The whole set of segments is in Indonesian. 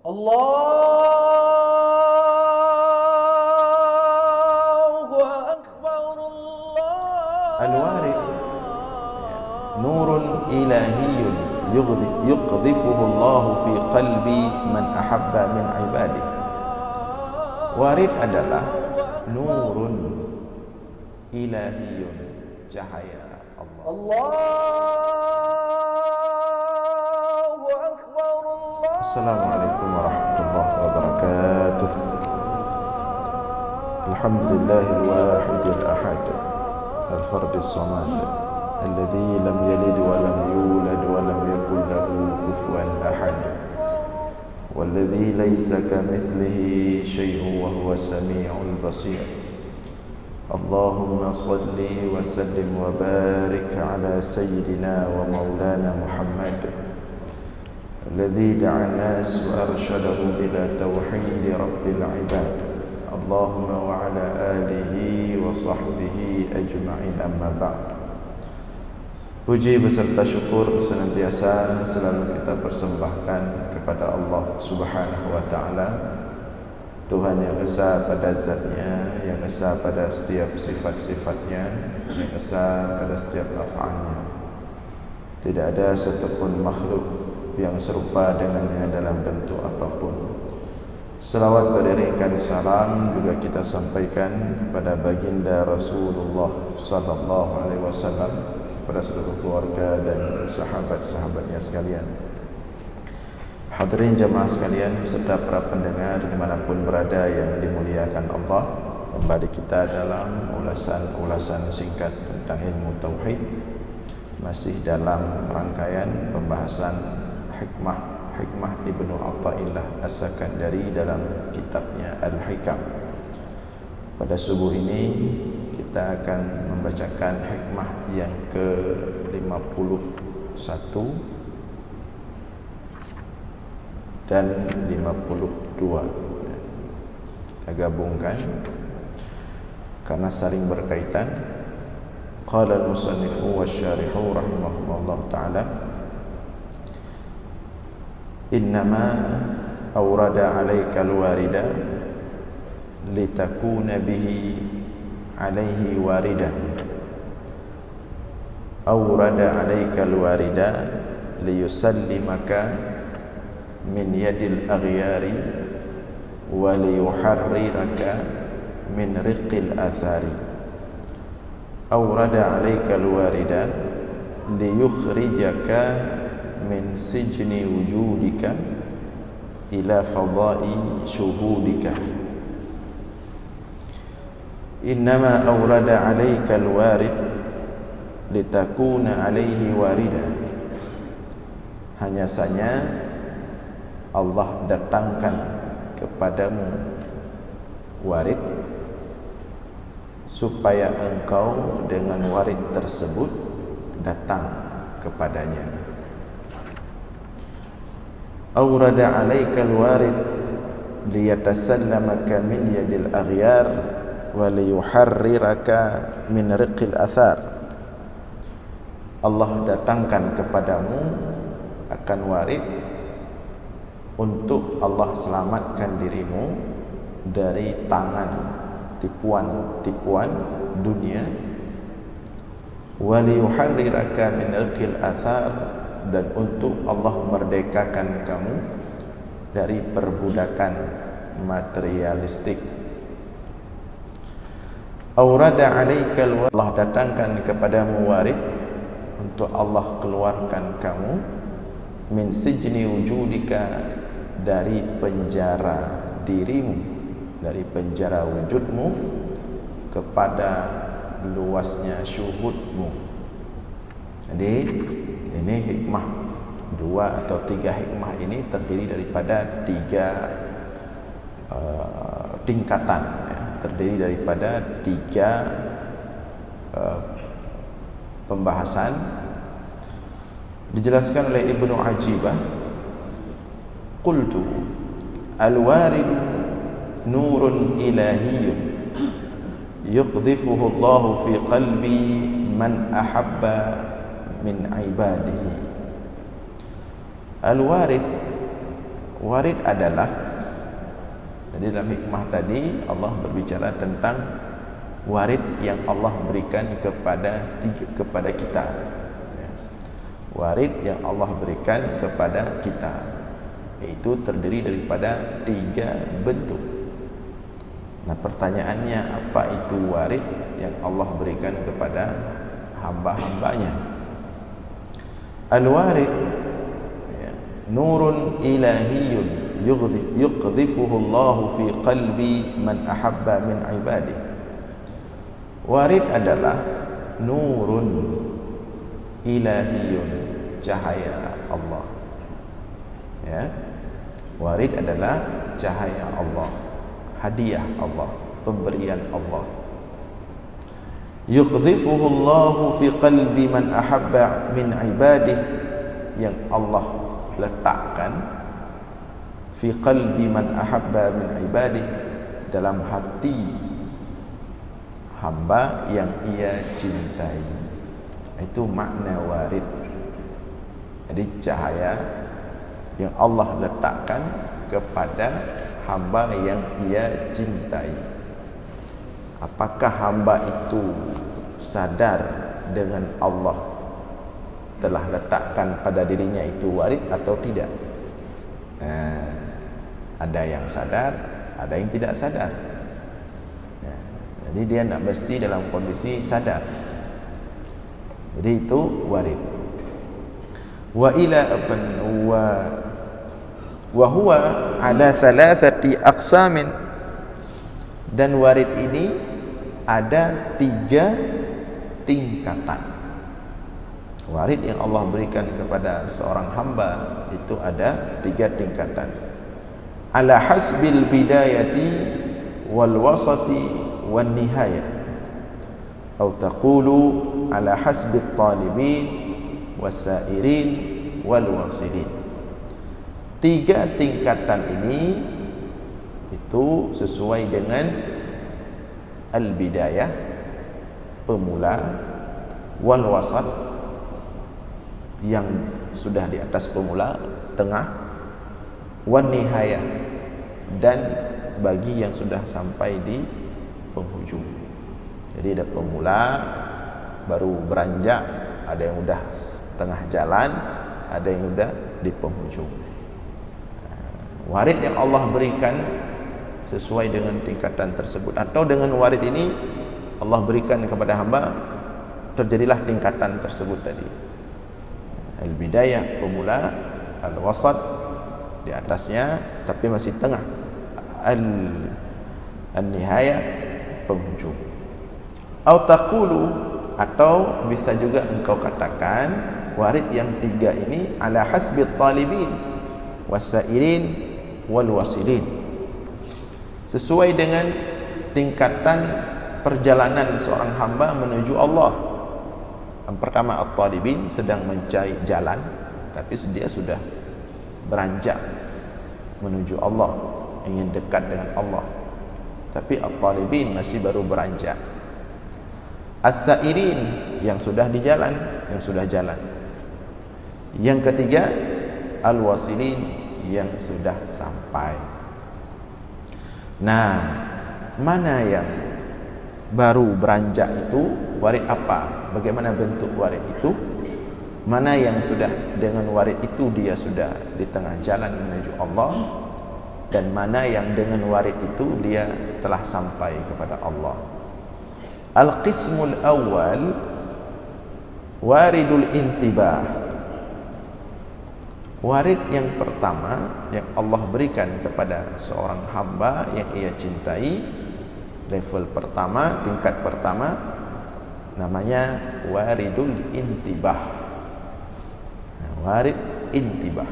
Allahu Akbar, Al-Warid nurun ilahiyyun yuqdhifuhu Allah fi qalbi man ahabba min ibadihi. Warid adalah nurun ilahiyyun, cahaya Allah. Allahu Akbar, Allah. Assalamualaikum warahmatullahi wabarakatuh. Alhamdulillahil wahidil ahad al-fardis samad alladzi lam yalid wa lam yulad wa lam yakul lahu kufuwan ahad walladzi laysa kamithlihi syai'un wa huwa samii'ul basir. Allahumma salli wa sallim wa barik ala sayyidina wa maulana Muhammad alladzi da'a an-nas wa arsyadahum ila tauhid rabbil ibad. Allahumma wa ala alihi wa sahbihi ajma'in, amma ba'd. Puji beserta syukur senantiasa selalu kita persembahkan kepada Allah Subhanahu wa taala, Tuhan yang esa pada zatnya, yang esa pada setiap sifat-sifatnya, yang esa pada setiap af'alnya. Tidak ada satupun makhluk yang serupa dengannya dalam bentuk apapun. Selawat beriringkan salam juga kita sampaikan kepada baginda Rasulullah sallallahu alaihi wasallam, kepada seluruh keluarga dan sahabat-sahabatnya sekalian. Hadirin jamaah sekalian serta para pendengar dimanapun berada yang dimuliakan Allah, kembali kita dalam ulasan singkat tentang ilmu tauhid, masih dalam rangkaian pembahasan hikmah Ibnu Athaillah As-Sakandari dalam kitabnya Al-Hikam. Pada subuh ini kita akan membacakan hikmah yang ke-51 dan 52. Kita gabungkan karena saling berkaitan. Qala al-musannifu wasyarihu rahimahullah ta'ala, innama awrada alaika al-warida litakuna bihi alaihi warida. Awrada alaika al-warida liyusallimaka min yadil aghyari wa liyuharriraka min riqil athari. Awrada alaika al-warida liyukhrijaka min sijni wujudika ila fadai syuhudika. Innama awrada alaika al-warid litakuna alaihi warida. Hanya saja Allah datangkan kepadamu warid supaya engkau dengan warid tersebut datang kepadanya. Awrada alaika al-warid liyatasallamaka min yadil aghyar wa liyuharriraka min riqil athar. Allah datangkan kepadamu akan warid untuk Allah selamatkan dirimu dari tangan tipuan-tipuan dunia, wa liyuharriraka min riqil athar, dan untuk Allah merdekakan kamu dari perbudakan materialistik. Awrada alaikal, Allah datangkan kepadamu warid untuk Allah keluarkan kamu min sijni wujudika, dari penjara dirimu, dari penjara wujudmu kepada luasnya syuhudmu. Jadi ini hikmah, 2 atau 3 hikmah ini terdiri daripada 3 tingkatan, ya. Terdiri daripada 3 pembahasan. Dijelaskan oleh Ibnu Ajibah, qultu al-warid nurun ilahiyyun yuqdhifuhu Allahu fi qalbi man ahabba min ibadihi. Al-warid Warid adalah, jadi dalam hikmah tadi Allah berbicara tentang warid yang Allah berikan kepada kita. Warid yang Allah berikan kepada kita, yaitu terdiri daripada 3 bentuk. Nah, pertanyaannya, apa itu warid yang Allah berikan kepada hamba-hambanya? Al-warid nurun ilahiyyun yuqdhifuhu Allah fi qalbi man ahabba min ibadihi. Warid adalah nurun ilahiyyun, cahaya Allah. Ya. Warid adalah cahaya Allah, hadiah Allah, pemberian Allah. Yuqdhifuhu Allah fi qalbi man ahabba min ibadihi, yang Allah letakkan fi qalbi man ahabba min ibadihi, dalam hati hamba yang ia cintai. Itu makna warid. Jadi cahaya yang Allah letakkan kepada hamba yang ia cintai. Apakah hamba itu sadar dengan Allah telah letakkan pada dirinya itu warid atau tidak? Ada yang sadar, ada yang tidak sadar. Jadi dia nak mesti dalam kondisi sadar. Jadi itu warid. Wa ila wa huwa ala thalathati aqsamin, dan warid ini ada 3 tingkatan. Warid yang Allah berikan kepada seorang hamba itu ada 3 tingkatan. Ala hasbil bidayati wal wasati wan nihayah, atau taqulu ala hasbit talibin wasairin wal wasilin. 3 tingkatan ini itu sesuai dengan al-bidayah, pemula, wal wasat, yang sudah di atas pemula, tengah, wan nihayah, dan bagi yang sudah sampai di penghujung. Jadi ada pemula, baru beranjak, ada yang udah tengah jalan, ada yang udah di penghujung. Warid yang Allah berikan sesuai dengan tingkatan tersebut, atau dengan warid ini Allah berikan kepada hamba, terjadilah tingkatan tersebut tadi. Al-bidayah, pemula, al-wasat, di atasnya tapi masih tengah, al-nihayah, penghujung. Au taqulu, atau bisa juga engkau katakan warid yang 3 ini ala hasbit talibin wasairin wal wasilin, sesuai dengan tingkatan perjalanan seorang hamba menuju Allah. Yang pertama, at-talibin, sedang mencari jalan tapi dia sudah beranjak menuju Allah, ingin dekat dengan Allah, tapi at-talibin masih baru beranjak. As-sairin, yang sudah di jalan, yang sudah jalan. Yang ketiga, al-wasilin, yang sudah sampai. Nah, mana yang baru beranjak itu warid apa? Bagaimana bentuk warid itu? Mana yang sudah dengan warid itu dia sudah di tengah jalan menuju Allah, dan mana yang dengan warid itu dia telah sampai kepada Allah. Al-qismul awal waridul intibah. Warid yang pertama yang Allah berikan kepada seorang hamba yang ia cintai, level pertama, tingkat pertama, namanya waridul intibah. Warid intibah.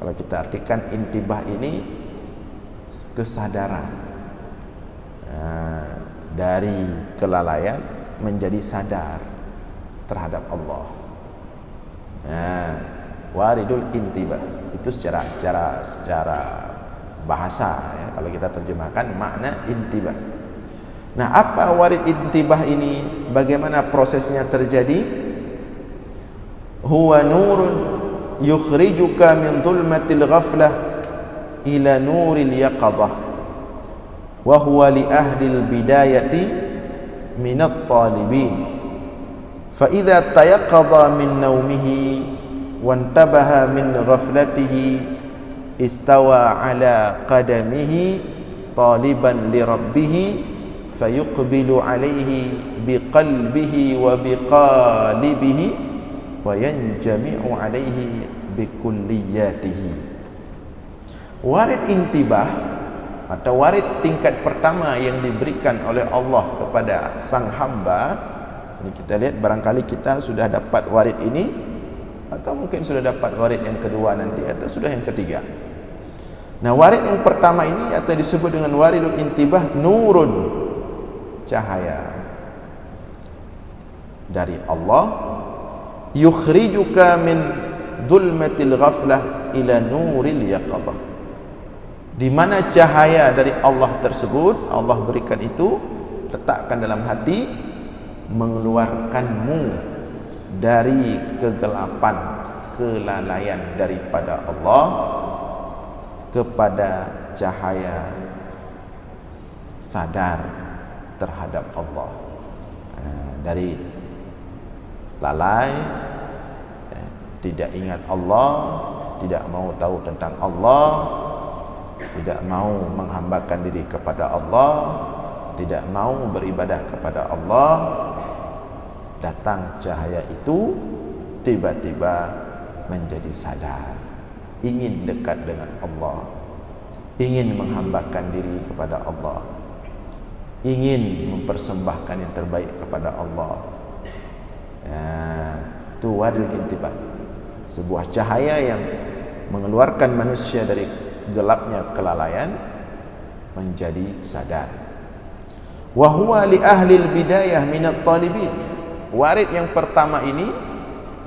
Kalau kita artikan intibah ini kesadaran, dari kelalaian menjadi sadar terhadap Allah. Waridul intibah itu secara bahasa, ya, kalau kita terjemahkan makna intibah. Nah, apa warid intibah ini? Bagaimana prosesnya terjadi? Huwa nurun yukhrijuka min dhulmatil ghaflah ila nuril yaqadhah wa huwa li ahlil bidayati minat talibin fa idza tayaqadha min naumihi wantabaha min ghaflatihi istawa ala qadamihi taliban li rabbih fayuqbilu alaihi biqalbihi wa biqalibihi wa yanjami'u alaihi bikulliyatihi. Warid intibah atau warid tingkat pertama yang diberikan oleh Allah kepada sang hamba. Ini kita lihat, barangkali kita sudah dapat warid ini, atau mungkin sudah dapat warid yang kedua nanti, atau sudah yang ketiga. Nah, warid yang pertama ini atau disebut dengan waridul intibah, nurun, cahaya dari Allah, yukhrijuka min dhulmatil ghaflah ila nuril yaqadhah, di mana cahaya dari Allah tersebut Allah berikan itu, letakkan dalam hati, mengeluarkanmu dari kegelapan, kelalaian daripada Allah kepada cahaya sadar terhadap Allah. Dari lalai, tidak ingat Allah, tidak mau tahu tentang Allah, tidak mau menghambakan diri kepada Allah, tidak mau beribadah kepada Allah, datang cahaya itu, tiba-tiba menjadi sadar, ingin dekat dengan Allah, ingin menghambakan diri kepada Allah, ingin mempersembahkan yang terbaik kepada Allah. Itu wadul intibah, sebuah cahaya yang mengeluarkan manusia dari gelapnya kelalaian menjadi sadar. Wa huwa li ahlil bidayah minat talibin. Warid yang pertama ini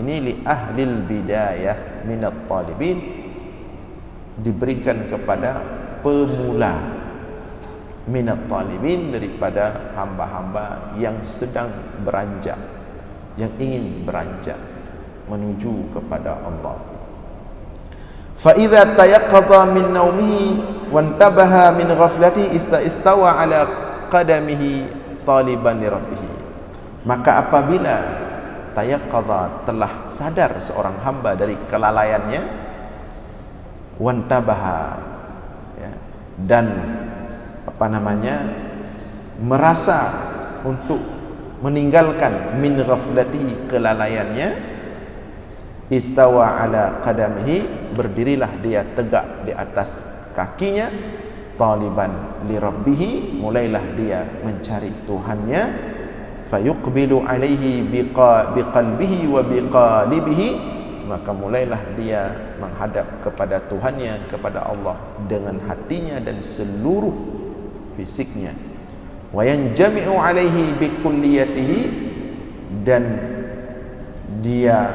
li ahlil bidayah minat talibin, diberikan kepada pemula, minat talibin, daripada hamba-hamba yang sedang beranjak, yang ingin beranjak menuju kepada Allah. Fa idza tayaqadha min naumihi wantabaha min ghaflatihi istawa ala qadamihi taliban li rabbih. Maka apabila tayaqadha, telah sadar seorang hamba dari kelalaiannya, wantabaha, ya, dan merasa untuk meninggalkan min ghaflatihi, kelalaiannya, istawa ala qadamihi, berdirilah dia tegak di atas kakinya, taliban li rabbih, mulailah dia mencari Tuhannya, fayuqbilu alaihi biqalbihi wa biqalibihi, maka mulailah dia menghadap kepada Tuhannya, kepada Allah dengan hatinya dan seluruh fisiknya, wa yanjami'u alaihi bikulliyatihi, dan dia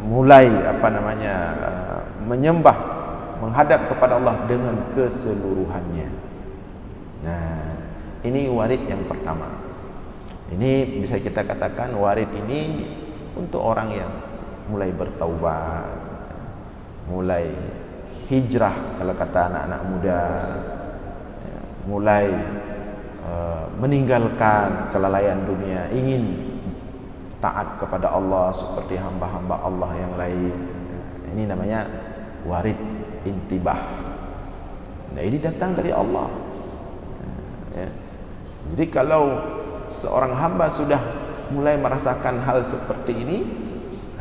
mulai menyembah, menghadap kepada Allah dengan keseluruhannya. Nah, ini warid yang pertama. Ini bisa kita katakan warid ini untuk orang yang mulai bertaubat, mulai hijrah kalau kata anak-anak muda, mulai meninggalkan kelalaian dunia, ingin taat kepada Allah seperti hamba-hamba Allah yang lain. Ini namanya warid intibah. Nah, ini datang dari Allah. Ya. Jadi kalau seorang hamba sudah mulai merasakan hal seperti ini,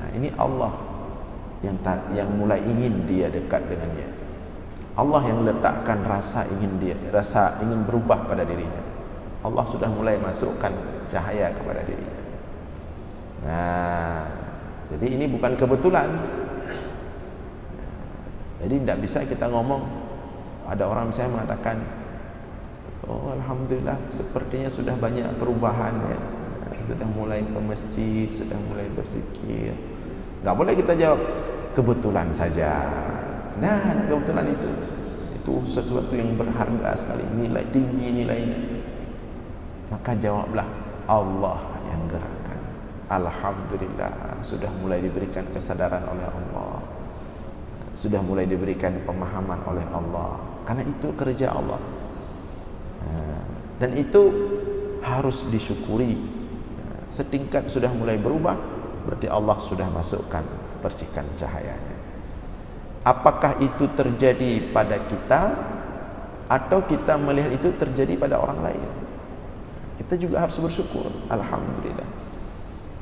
nah ini Allah yang mulai ingin dia dekat dengannya. Allah yang letakkan rasa ingin berubah pada dirinya. Allah sudah mulai masukkan cahaya kepada dirinya. Nah, jadi ini bukan kebetulan. Jadi tidak bisa kita ngomong, ada orang misalnya mengatakan, oh alhamdulillah sepertinya sudah banyak perubahan ya, sudah mulai ke masjid, sudah mulai berzikir. Nggak boleh kita jawab kebetulan saja. Nah, kebetulan itu sesuatu yang berharga sekali, nilai tinggi nilainya. Maka jawablah, Allah yang gerakkan. Alhamdulillah sudah mulai diberikan kesadaran oleh Allah. sudah mulai diberikan pemahaman oleh Allah, karena itu kerja Allah. Dan itu harus disyukuri. Setingkat sudah mulai berubah, berarti Allah sudah masukkan percikan cahayanya. Apakah itu terjadi pada kita atau kita melihat itu terjadi pada orang lain? Kita juga harus bersyukur. Alhamdulillah.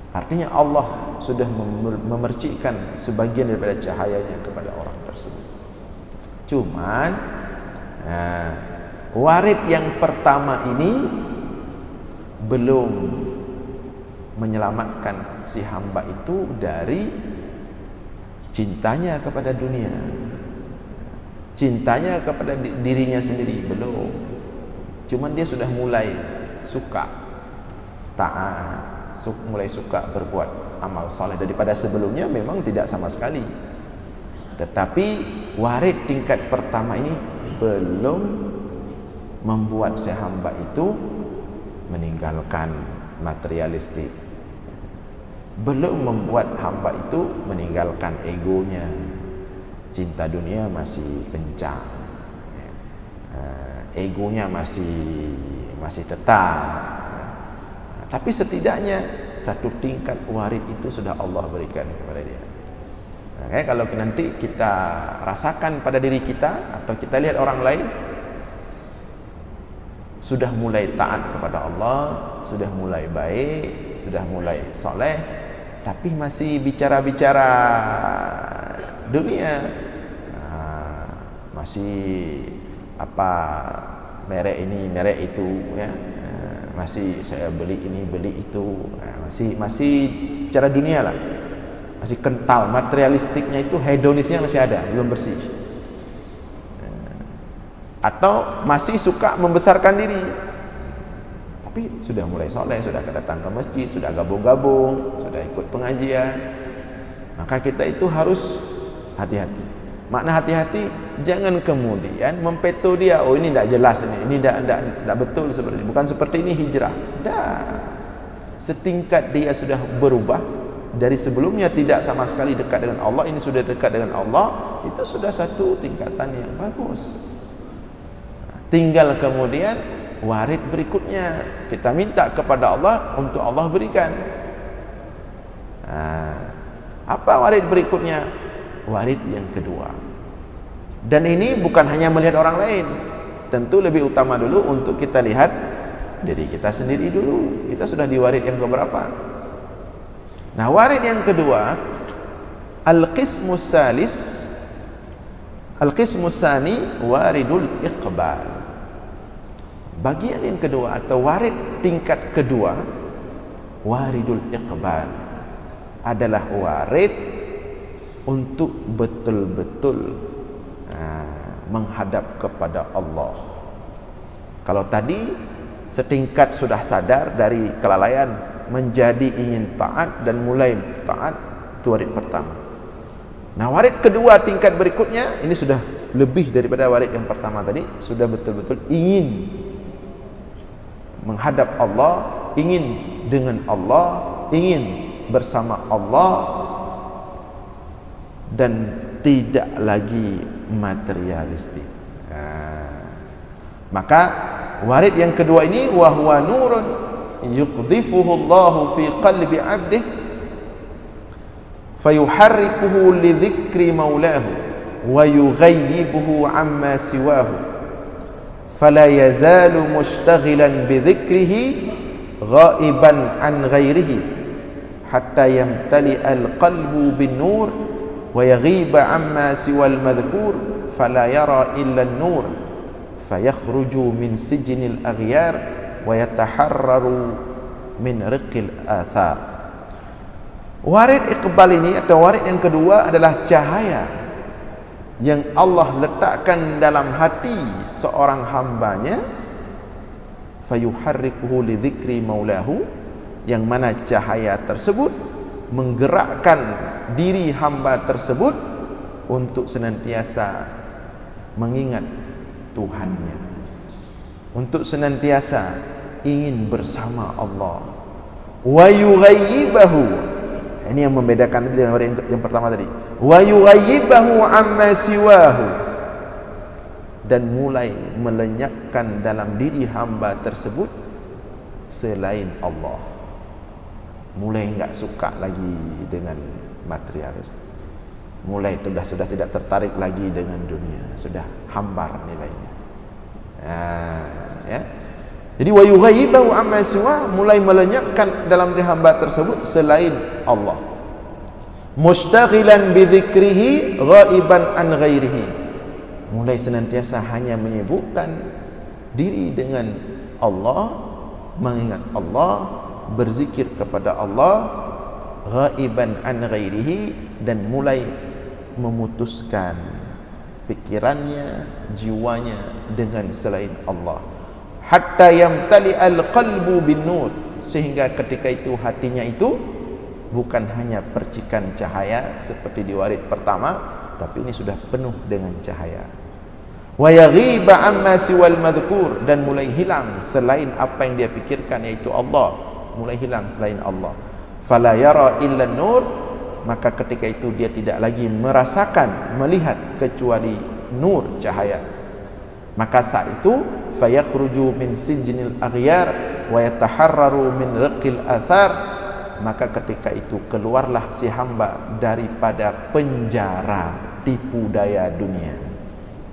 Artinya Allah sudah memercikkan sebagian daripada cahayanya kepada orang tersebut. Cuman warid yang pertama ini belum menyelamatkan si hamba itu dari cintanya kepada dunia, cintanya kepada dirinya sendiri, belum. Cuman dia sudah mulai suka taat, mulai suka berbuat amal saleh daripada sebelumnya memang tidak sama sekali. Tetapi warid tingkat pertama ini belum membuat si hamba itu meninggalkan materialistik, belum membuat hamba itu meninggalkan egonya. Cinta dunia masih kencang, egonya masih tetap. Tapi setidaknya satu tingkat warid itu sudah Allah berikan kepada dia. Kalau nanti kita rasakan pada diri kita atau kita lihat orang lain sudah mulai taat kepada Allah, sudah mulai baik, sudah mulai soleh, tapi masih bicara-bicara dunia, masih merek ini, merek itu, ya, masih saya beli ini, beli itu, masih bicara dunia lah, masih kental, materialistiknya itu, hedonisnya masih ada, belum bersih. Atau masih suka membesarkan diri, tapi sudah mulai soleh, sudah datang ke masjid, sudah gabung-gabung, sudah ikut pengajian. Maka kita itu harus hati-hati. Makna hati-hati, jangan kemudian mempeto dia, oh ini tidak jelas, ini tidak betul, seperti bukan seperti ini hijrah. Setingkat dia sudah berubah dari sebelumnya tidak sama sekali dekat dengan Allah, ini sudah dekat dengan Allah, itu sudah satu tingkatan yang bagus. Tinggal kemudian warid berikutnya kita minta kepada Allah untuk Allah berikan. Apa warid berikutnya? Warid yang kedua. Dan ini bukan hanya melihat orang lain, tentu lebih utama dulu untuk kita lihat diri kita sendiri dulu. Kita sudah di warid yang keberapa? Nah, warid yang kedua, al-qismus salis, al-qismus sani waridul iqbal. Bagian yang kedua atau warid tingkat kedua, waridul iqbal, adalah warid untuk betul-betul menghadap kepada Allah. Kalau tadi setingkat sudah sadar dari kelalaian menjadi ingin taat dan mulai taat, itu warid pertama. Nah, warid kedua tingkat berikutnya ini sudah lebih daripada warid yang pertama tadi, sudah betul-betul ingin menghadap Allah, ingin dengan Allah, ingin bersama Allah, dan tidak lagi materialistik. Maka warid yang kedua ini, wa huwa nurun yuqdhifuhu Allahu fi qalbi 'abdihi fayuharrikuhu li dzikri maulahu wa yughayyibuhu 'amma siwahu fala yazalu mushtaghilan bi dzikrihi ghaiban 'an ghairihi hatta yamtali al-qalbu bin nur wa yaghiba 'amma siwal madhkur fala yara illa an-nur fayakhruju min sijnil aghyar wa yataharraru min riqil athar. Warid iqbal ini atau warid yang kedua adalah cahaya yang Allah letakkan dalam hati seorang hambanya, fayuharrikuhu li dzikri maulahu, yang mana cahaya tersebut menggerakkan diri hamba tersebut untuk senantiasa mengingat Tuhannya, untuk senantiasa ingin bersama Allah. Wa yughayyibahu, ini yang membedakan dengan yang pertama tadi. wa yughayyibahu amma siwahu, dan mulai melenyapkan dalam diri hamba tersebut selain Allah. Mulai enggak suka lagi dengan materialis, mulai sudah tidak tertarik lagi dengan dunia, sudah hambar nilainya. Ya. Jadi wa yughayyibahu amma siwa, mulai melenyapkan dalam diri hamba tersebut selain Allah. Mustaghilan bi dzikrihi ghaiban an ghairihi, mulai senantiasa hanya menyibukkan diri dengan Allah, mengingat Allah, berzikir kepada Allah, ghaiban an ghairihi, dan mulai memutuskan pikirannya, jiwanya dengan selain Allah. Hatta yamtali al-qalbu bin nur, sehingga ketika itu hatinya itu bukan hanya percikan cahaya seperti di warid pertama, tapi ini sudah penuh dengan cahaya. Wa yaghiba amma siwal madhkur, dan mulai hilang selain apa yang dia pikirkan, yaitu Allah, mulai hilang selain Allah. Fala yara illa nur, maka ketika itu dia tidak lagi merasakan, melihat kecuali nur, cahaya. Maka saat itu fayakhruju min sijnil aghyar wa yataharraru min riqil athar, maka ketika itu keluarlah si hamba daripada penjara tipu daya dunia.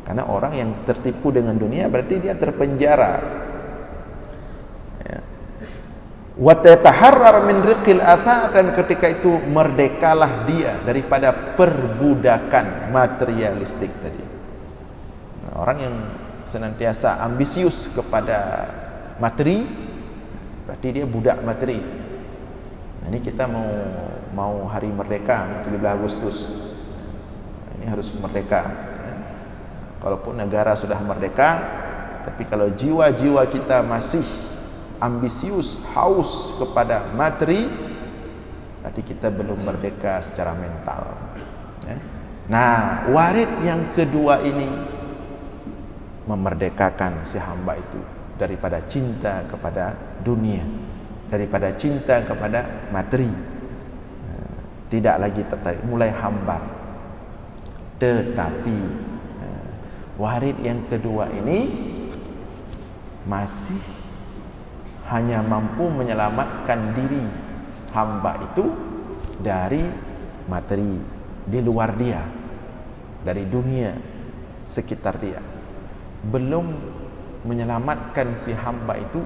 Karena orang yang tertipu dengan dunia berarti dia terpenjara. Wa yataharrar min riqil athar, dan ketika itu merdekalah dia daripada perbudakan materialistik tadi. Orang yang senantiasa ambisius kepada materi, berarti dia budak materi. Ini kita mau hari merdeka 17 Agustus. Ini harus merdeka. Kalaupun negara sudah merdeka, tapi kalau jiwa-jiwa kita masih ambisius, haus kepada materi, berarti kita belum merdeka secara mental. Nah, warid yang kedua ini memerdekakan si hamba itu daripada cinta kepada dunia, daripada cinta kepada materi, tidak lagi tertarik, mulai hambar. Tetapi warid yang kedua ini masih hanya mampu menyelamatkan diri hamba itu dari materi di luar dia, dari dunia sekitar dia, belum menyelamatkan si hamba itu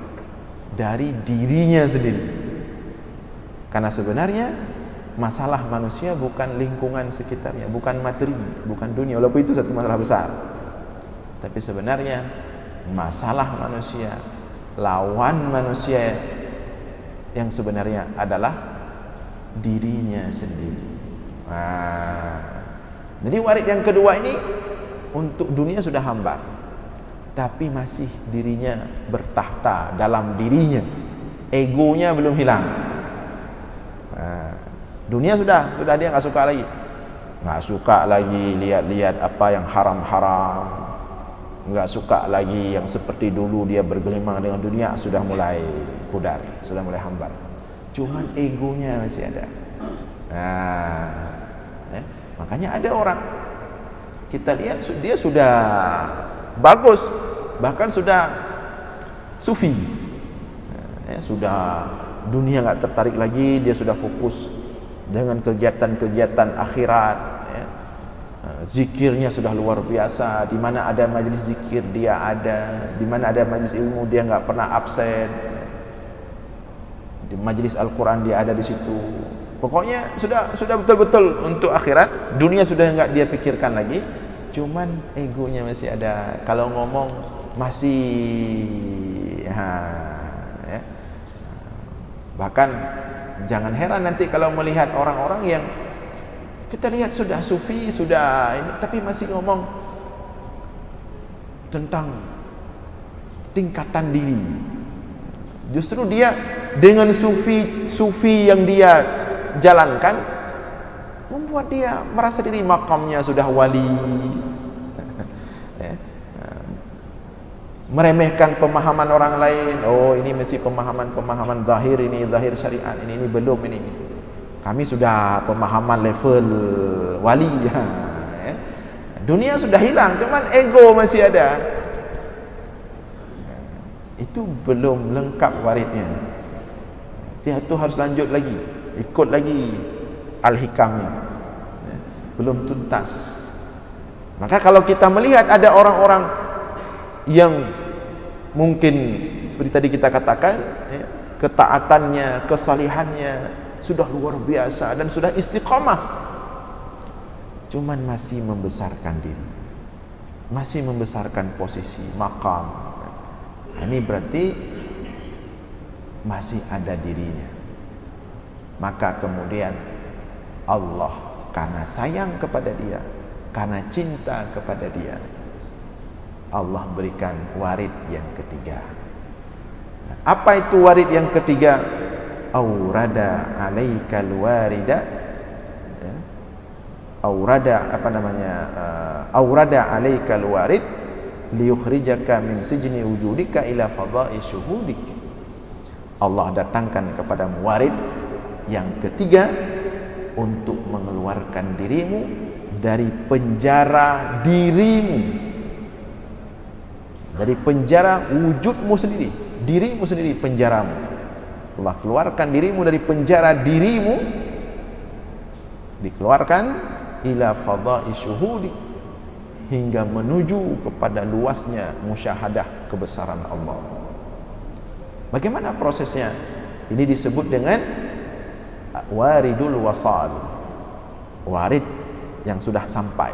dari dirinya sendiri. Karena sebenarnya masalah manusia bukan lingkungan sekitarnya, bukan materi, bukan dunia, walaupun itu satu masalah besar. Tapi sebenarnya masalah manusia, lawan manusia yang sebenarnya adalah dirinya sendiri. Jadi warid yang kedua ini untuk dunia sudah hambar, tapi masih dirinya bertahta dalam dirinya, egonya belum hilang. Dunia sudah dia nggak suka lagi lihat-lihat apa yang haram-haram, nggak suka lagi yang seperti dulu dia bergelimang dengan dunia, sudah mulai pudar, sudah mulai hambar. Cuman egonya masih ada. Makanya ada orang kita lihat dia sudah bagus, bahkan sudah sufi, sudah dunia nggak tertarik lagi, dia sudah fokus dengan kegiatan-kegiatan akhirat, zikirnya sudah luar biasa. Di mana ada majelis zikir dia ada, di mana ada majelis ilmu dia nggak pernah absen, di majelis Al-Quran dia ada di situ. Pokoknya sudah betul-betul untuk akhirat, dunia sudah nggak dia pikirkan lagi. Cuman egonya masih ada. Kalau ngomong masih bahkan jangan heran nanti kalau melihat orang-orang yang kita lihat sudah sufi, sudah ini, tapi masih ngomong tentang tingkatan diri. Justru dia dengan sufi yang dia jalankan membuat dia merasa diri makamnya sudah wali, meremehkan pemahaman orang lain. Oh, ini mesti pemahaman zahir, ini zahir syariat, ini belum ini. Kami sudah pemahaman level wali ya. Dunia sudah hilang, cuman ego masih ada. Itu belum lengkap waridnya. Dia tu harus lanjut lagi, ikut lagi al-hikamnya. Belum tuntas. Maka kalau kita melihat ada orang-orang yang mungkin seperti tadi kita katakan, ketaatannya, kesalihannya sudah luar biasa dan sudah istiqamah, cuman masih membesarkan diri, masih membesarkan posisi, makam. Ini berarti masih ada dirinya. Maka kemudian Allah karena sayang kepada dia, karena cinta kepada dia, Allah berikan warid yang ketiga. Apa itu warid yang ketiga? Aurada alaikal warida, aurada alaikal warid liyukhrijaka min sijni wujudika ila fadha'i syuhudik. Allah datangkan kepadamu warid yang ketiga untuk mengeluarkan dirimu dari penjara dirimu, dari penjara wujudmu sendiri, dirimu sendiri penjaramu. Allah keluarkan dirimu dari penjara dirimu, dikeluarkan ila fadha'i syuhudik, hingga menuju kepada luasnya musyahadah kebesaran Allah. Bagaimana prosesnya? Ini disebut dengan waridul wasal, warid yang sudah sampai.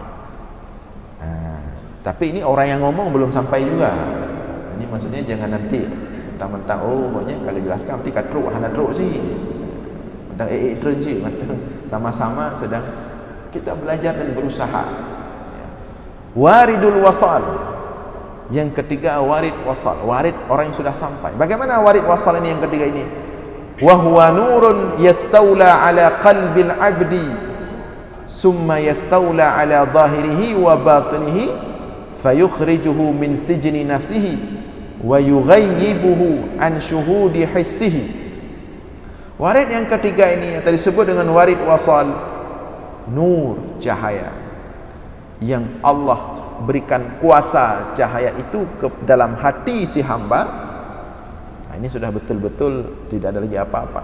Tapi ini orang yang ngomong belum sampai juga. Ini maksudnya jangan nanti mentang-mentang pokoknya kagak jelaskan nanti kat teruk hana teruk sih. Mentang trend sih, sama-sama sedang kita belajar dan berusaha. Waridul wasal. Yang ketiga warid wasal, warid orang yang sudah sampai. Bagaimana warid wasal ini yang ketiga ini? Wa huwa nurun yastaula ala qalbil abdi summa yastaula ala zahirihi wa batinihi fayukhrijuhu min sijni nafsihi wa yughayyibuhu an syuhudi hissihi. Warid yang ketiga ini yang tadi disebut dengan warid wasal, nur, cahaya yang Allah berikan kuasa cahaya itu ke dalam hati si hamba. Ini sudah betul-betul tidak ada lagi apa-apa,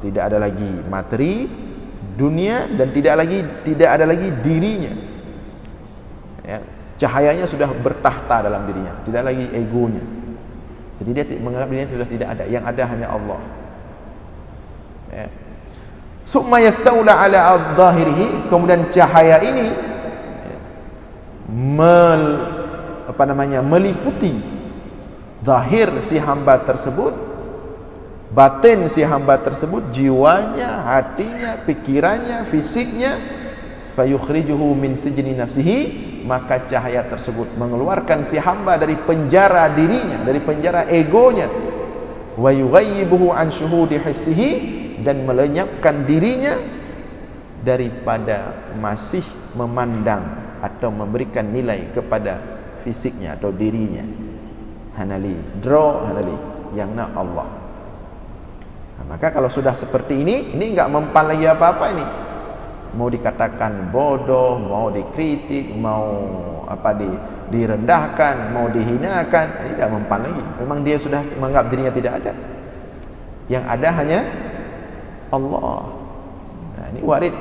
tidak ada lagi materi dunia dan tidak ada lagi dirinya. Cahayanya sudah bertahta dalam dirinya, tidak lagi egonya. Jadi dia menganggap dirinya sudah tidak ada, yang ada hanya Allah. Summa yastaula ala adh-dhahirihi, kemudian cahaya ini meliputi zahir si hamba tersebut, batin si hamba tersebut, jiwanya, hatinya, pikirannya, fisiknya. Fayukhrijuhu min sijni nafsihi, maka cahaya tersebut mengeluarkan si hamba dari penjara dirinya, dari penjara egonya. Wa yughayyibuhu an syuhudi hissihi, dan melenyapkan dirinya daripada masih memandang atau memberikan nilai kepada fisiknya atau dirinya. Hanali, yang nak Allah. Maka kalau sudah seperti ini enggak mempan lagi apa-apa ini. Mau dikatakan bodoh, mau dikritik, mau direndahkan, mau dihinakan, ini tidak mempan lagi. Memang dia sudah menganggap dirinya tidak ada. Yang ada hanya Allah. Nah, ini warid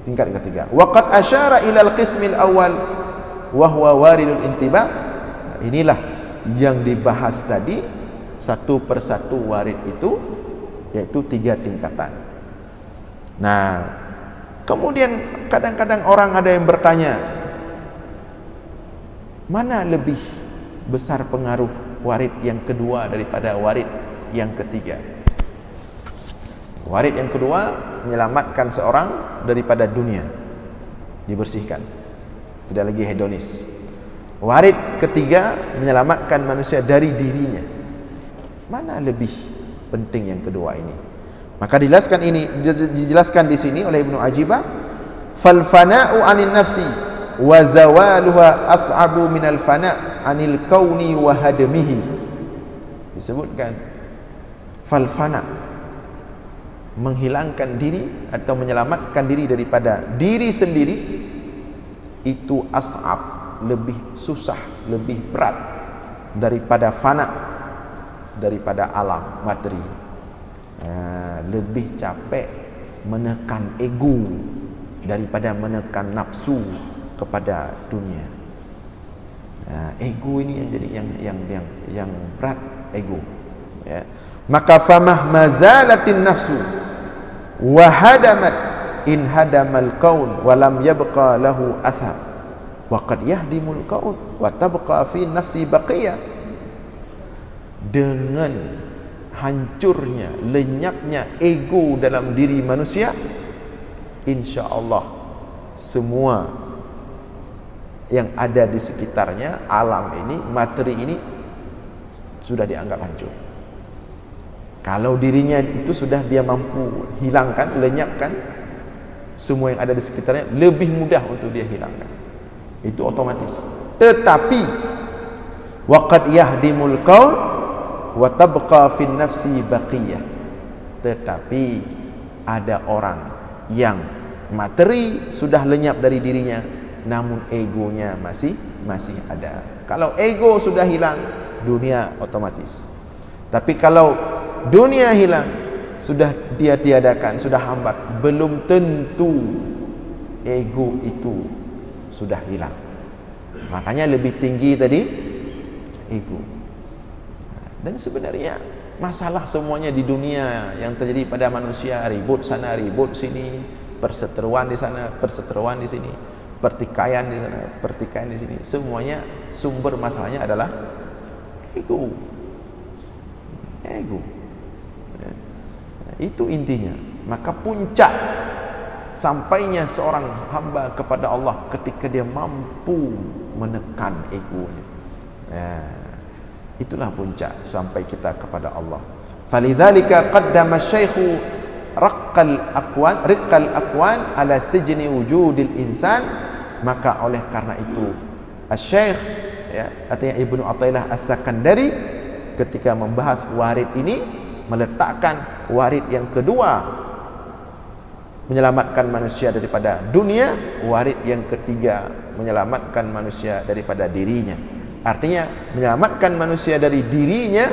tingkat ketiga. Waqad asyara ilal qismil awal wa huwa waridul intiba. Inilah yang dibahas tadi, satu persatu warid itu, yaitu 3 tingkatan. Nah, kemudian kadang-kadang orang ada yang bertanya, mana lebih besar pengaruh warid yang kedua daripada warid yang ketiga? Warid yang kedua menyelamatkan seorang daripada dunia, dibersihkan, tidak lagi hedonis. Warid ketiga menyelamatkan manusia dari dirinya. Mana lebih penting yang kedua ini? Maka dijelaskan di sini oleh Ibnu Ajibah, fal fana'u 'anil nafsi wa zawaluha as'abu minal fana' 'anil kauni wa hadmihi. Disebutkan fal fana', menghilangkan diri atau menyelamatkan diri daripada diri sendiri itu as'ab, lebih susah, lebih berat daripada fana, daripada alam materi. Lebih capek menekan ego daripada menekan nafsu kepada dunia. Ego ini yang jadi yang berat, ego. Ya. Maka famah mazalatin nafsu wa hadamat in hadamal kaun wa lam yabqa lahu athar wa qad yahdimul kaun wa tabqa fi nafsi baqiyah. Dengan hancurnya, lenyapnya ego dalam diri manusia, insya-Allah semua yang ada di sekitarnya, alam ini, materi ini sudah dianggap hancur. Kalau dirinya itu sudah dia mampu hilangkan, lenyapkan, semua yang ada di sekitarnya lebih mudah untuk dia hilangkan. Itu otomatis. Tetapi waqad yahdimul qaul wa tabqa fi nafsi baqiyah. Tetapi ada orang yang materi sudah lenyap dari dirinya, namun egonya masih ada. Kalau ego sudah hilang, dunia otomatis. Tapi kalau dunia hilang, sudah dia tiadakan, sudah hambat, belum tentu ego itu sudah hilang. Makanya lebih tinggi tadi ego. Dan sebenarnya masalah semuanya di dunia yang terjadi pada manusia, ribut sana, ribut sini, perseteruan di sana, perseteruan di sini, pertikaian di sana, pertikaian di sini, semuanya sumber masalahnya adalah ego. Ego. Itu intinya. Maka puncak sampainya seorang hamba kepada Allah ketika dia mampu menekan egonya. Itulah puncak sampai kita kepada Allah. Falidzalika qaddama asy-syaikhu riqqal aqwan ala sijni wujudil insan. Maka oleh karena itu asy-syaikh, ya, artinya Ibnu Athaillah As-Sakandari ketika membahas warid ini meletakkan warid yang kedua, menyelamatkan manusia daripada dunia, warid yang ketiga menyelamatkan manusia daripada dirinya. Artinya menyelamatkan manusia dari dirinya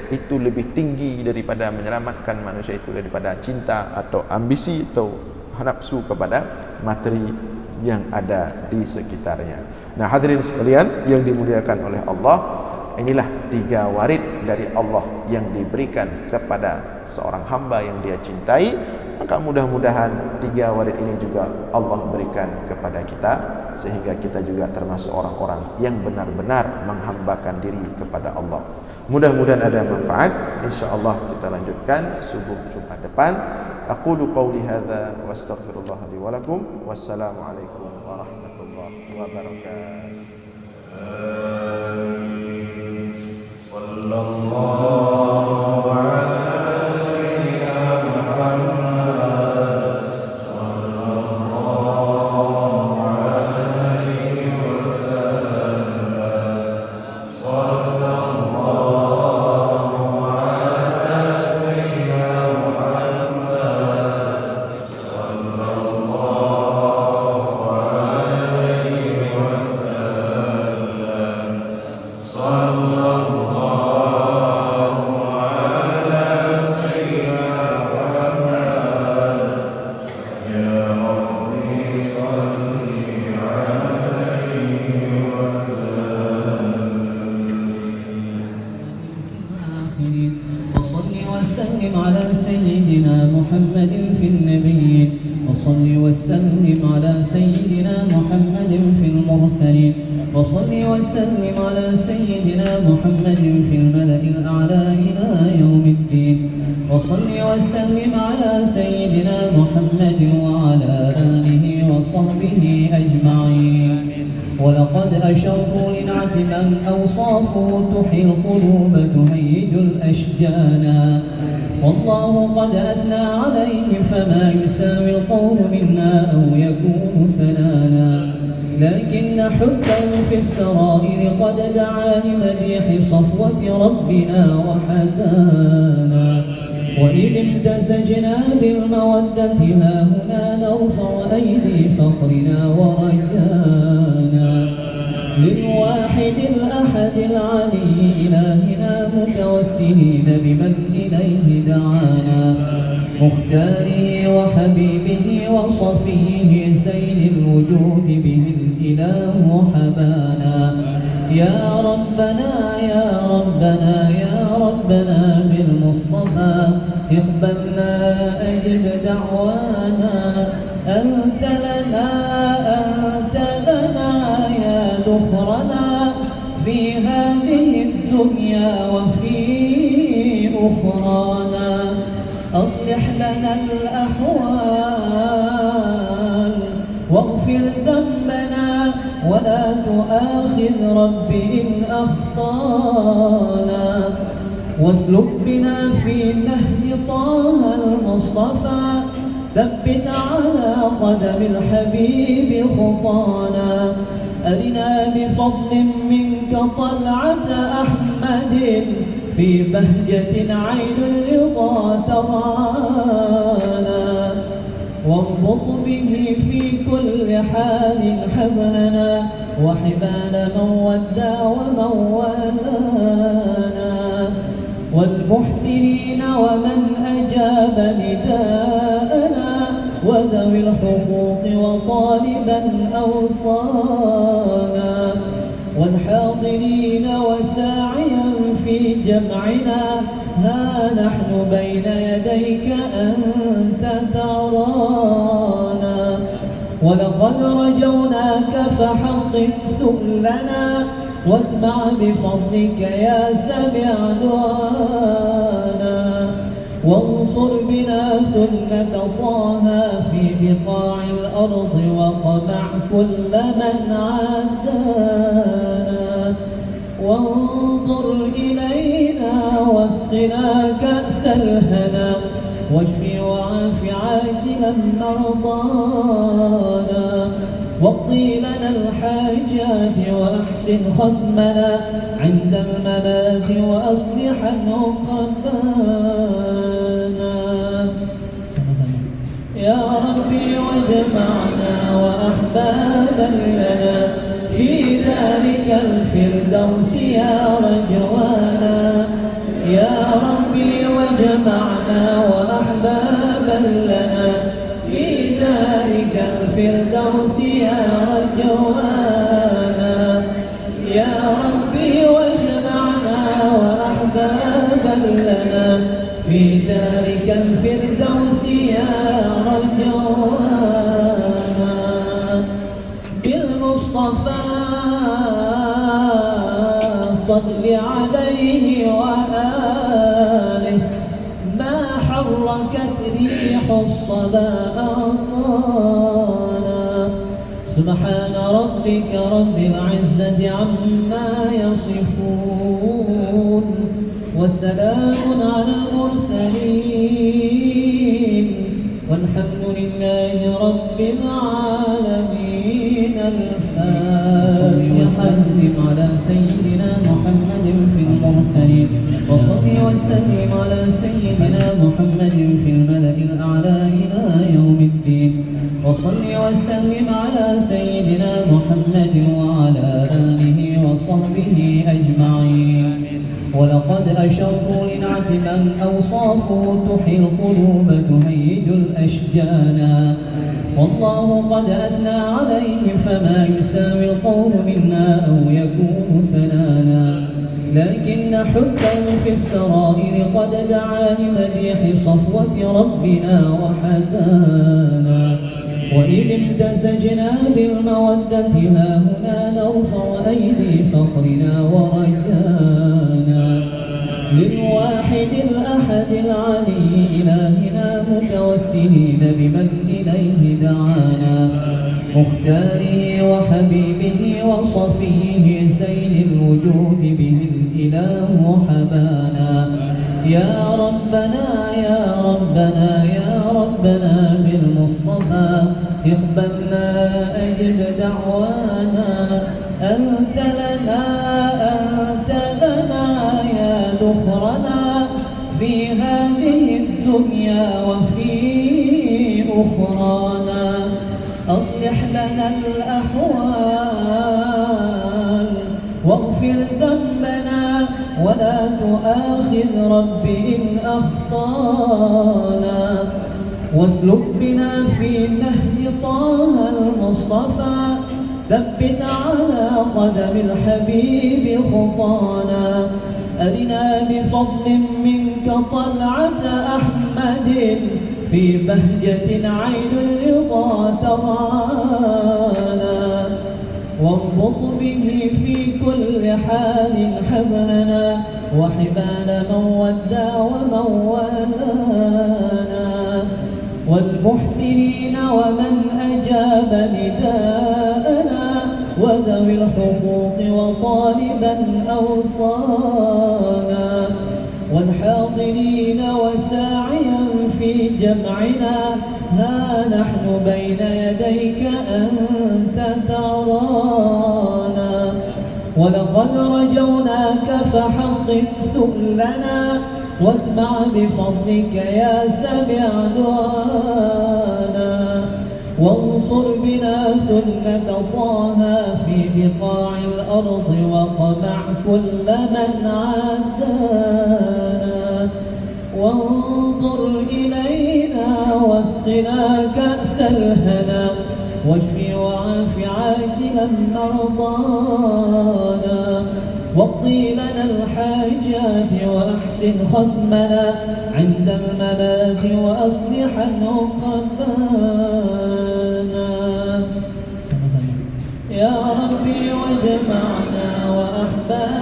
itu lebih tinggi daripada menyelamatkan manusia itu daripada cinta atau ambisi atau nafsu kepada materi yang ada di sekitarnya. Nah, hadirin sekalian yang dimuliakan oleh Allah, inilah 3 warid dari Allah yang diberikan kepada seorang hamba yang dia cintai. Maka mudah-mudahan 3 warid ini juga Allah berikan kepada kita, sehingga kita juga termasuk orang-orang yang benar-benar menghambakan diri kepada Allah. Mudah-mudahan ada manfaat. InsyaAllah kita lanjutkan subuh Jumat depan. Aqulu qawli hadza wa astaghfirullah li wa lakum. Wassalamualaikum warahmatullahi wabarakatuh. Sallallahu ala sayyidina Muhammad sallallahu alaihi wasallam. Sallallahu ala sayyidina Muhammad sallallahu alaihi wasallam. Sallallahu محمد في النبيين وصل وسلم على سيدنا محمد في المرسلين وصل وسلم على سيدنا محمد في الملأ الأعلى إلى يوم الدين وصل وسلم على سيدنا محمد وعلى آله وصحبه أجمعين. ولقد أشروا لنعت من أوصافه تحيي القلوب تهيج الأشجانا والله قد أثنى عليه فما يساوي القول منا أو يكون ثنانا لكن حبه في السرائر قد دعا لمديح صفوة ربنا وحدانا وإذ امتزجنا بالمودة هاهنا نرفع أيدي فخرنا ورجانا للواحد الأحد العلي إلهنا متوسلين بمن إليه دعانا مختاره وحبيبه وصفيه زين الوجود به الإله حبانا يا ربنا يا ربنا يا ربنا بالمصطفى اقبلنا أجب دعوانا أنت لنا يا ذخرنا في هذه الدنيا وفي أخرانا أصلح لنا الأحوال واغفر ذنبنا ولا تؤاخذ رب إن أخطانا واسلك بنا في نهج طه المصطفى ثبت على قدم الحبيب خطانا أرنا بفضل منك طلعة أحمد في بهجة عين الرضا ترانا واربط به في كل حال حبلنا وحبال من ودى ومن والانا والمحسنين ومن أجاب نداءنا وذوي الحقوق وطالبا أوصانا والحاضرين وساعيا في جمعنا ها نحن بين يديك أنت ترانا ولقد رجوناك فحقق سؤلنا واسمع بفضلك يا سميع دعانا وانصر بنا سنة طه في بقاع الأرض وقمع كل من عادانا وانظر إلينا واسقنا كأس الهنا واشف وعاف عاجلا مرضانا واقضي لنا الحاجات وأحسن ختمنا عند الممات وأصلحا عقبانا يا ربي واجمعنا وأحبابا لنا في ذلك الفردوس يا رجوانا يا ربي واجمعنا وأحبابا لنا في ذلك الفردوس يا رجوانا يا ربي واجمعنا وأحبابا لنا في ذلك الفردوس يا رجوانا بالمصطفى صل عليه وآله ما حركت ريح الصبا أغصانا سبحان ربك رب العزة عما يصفون وسلام على المرسلين والحمد لله رب العالمين الفاتحة وسلم على سيدنا محمد في المرسلين وصل وسلم على سيدنا محمد في الملأ الأعلى إلى يوم الدين وصل وسلم على سيدنا محمد وعلى آله وصحبه أجمعين ولقد أشروا لنعت من أوصافه تحيي القلوب تهيج الأشجانا والله قد أثنى عليه فما يساوي القول منا أو يكون ثنانا لكن حبا في السرائر قد دعا لمديح صفوة ربنا وحدانا وإذ امتزجنا بالمودة هاهنا نرفع أيدي فخرنا ورجانا للواحد الأحد العلي إلهنا متوسلين بمن إليه دعانا مختاره وحبيبه وصفيه زين الوجود به الإله حبانا يا ربنا يا ربنا يا ربنا بالمصطفى اقبلنا أجب دعوانا أنت لنا يا ذخرنا في هذه أخرانا أصلح لنا الأحوال واغفر ذنبنا ولا تؤاخذ رب إن أخطانا واسلك بنا في نهج طه المصطفى ثبت على قدم الحبيب خطانا أرنا بفضل منك طلعة أحمد في بهجة عين الرضا ترانا واربط به في كل حال حبلنا وحبال من ودى ومن والانا والمحسنين ومن أجاب نداءنا وذوي الحقوق وطالبا أوصانا والحاضرين وساعيا في جمعنا ها نحن بين يديك أنت ترانا ولقد رجوناك فحقق سؤلنا واسمع بفضلك يا سميع دعانا وانصر بنا سنة طه في بقاع الأرض وقمع كل من عادانا وانظر إلينا واسقنا كأس الهنا واشف وعاف عاجلا مرضانا واقضي لنا الحاجات وأحسن ختمنا عند الممات وأصلح عقبانا يا ربي وجمعنا وأحبابنا